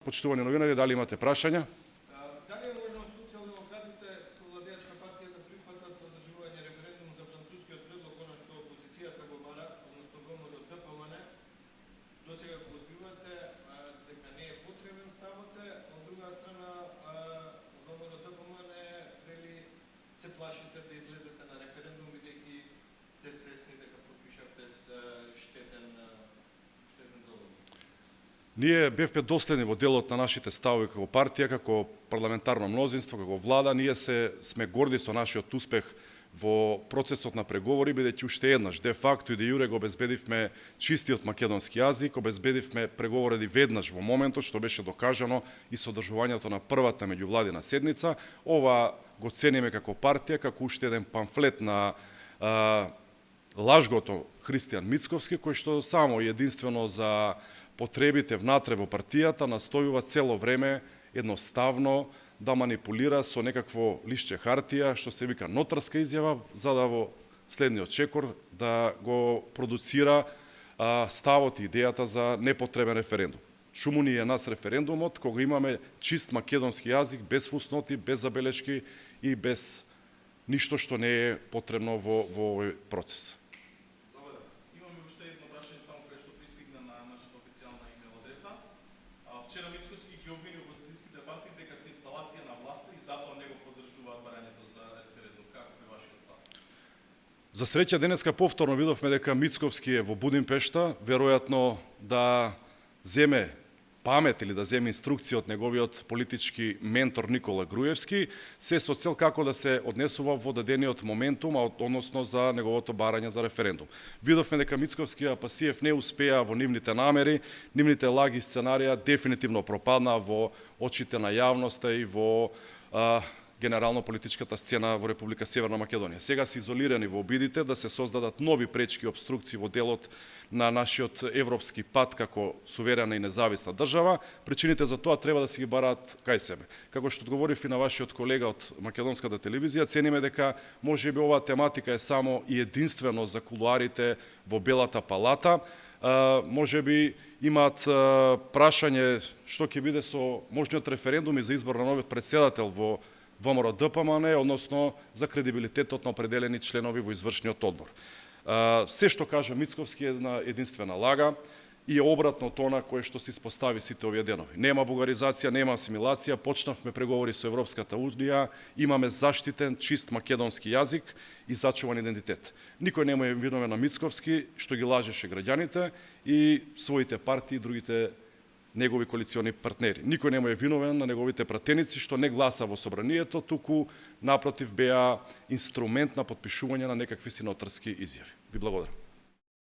почитувани новинари, дали имате прашања? Дали е можно социјалдемократите владеачка партија да прифатат одржување референдум за францускиот предлог, она што опозицијата го бара, односно ВМРО ДПМН, досега го одбивате дека не е потребен ставате, од друга страна ВМРО ДПМН вели се плашите да излезете на референдум бидејќи сте свесни дека подпишавте штетен договор. Ние бевме доследни во делот на нашите ставови како партија, како парламентарно мнозинство, како влада. Ние сме горди со нашиот успех во процесот на преговори, бидејќи уште еднаш, де факто и де јуре го обезбедивме чистиот македонски јазик, обезбедивме преговори веднаш во моментот, што беше докажано и со одржувањето на првата меѓувладина седница. Ова го цениме како партија, како уште еден памфлет на лажгото Христијан Мицковски, кој што само единствено за потребите внатре во партијата настојува цело време едноставно да манипулира со некакво лишче хартија, што се вика нотарска изјава, за да во следниот чекор да го продуцира ставот и идејата за непотребен референдум. Чуму ни е нас референдумот, кога имаме чист македонски јазик, без фусноти, без забелешки и без ништо што не е потребно во овој процес. Имаме уште едно прашање само кое што пристигна на нашата официјална имейл адреса. Вчера Мицковски ги обвини опозицијските партии дека се инсталација на власта и затоа не го поддржуваат барањето за референдум. Каков е вашиот став? За среќа денеска повторно видовме дека Мицковски е во Будимпешта, веројатно да земе памет или да земе инструкција од неговиот политички ментор Никола Груевски, се со цел како да се однесува во дадениот моментум, односно за неговото барање за референдум. Видовме дека Мицковски и Апасиев не успеа во нивните намери, нивните лаги сценарија дефинитивно пропаднаа во очите на јавноста и во генерално политичката сцена во Република Северна Македонија. Сега се изолирани во обидите да се создадат нови пречки и обструкции во делот на нашиот европски пат како суверена и независна држава. Причините за тоа треба да се ги бараат кај себе. Како што одговорив и на вашиот колега од македонската телевизија, цениме дека можеби оваа тематика е само и единствено за кулуарите во Белата палата. Можеби имаат прашање што ќе биде со можниот референдум и за избор на новиот претседател во ВМРО ДПМН, односно за кредибилитетот на определени членови во извршниот одбор. Се што кажа Мицковски е една единствена лага и обратно од она кое што се испостави сите овие денови. Нема бугаризација, нема асимилација, почнавме преговори со Европската унија, имаме заштитен, чист македонски јазик и зачуван идентитет. Никој нема е виновен на Мицковски што ги лажеше граѓаните и своите партии и другите негови коалициони партнери. Никој нема е виновен на неговите пратеници што не гласа во собранието, туку напротив беа инструмент на потпишување на некакви си нотарски изјави. Ви благодарам.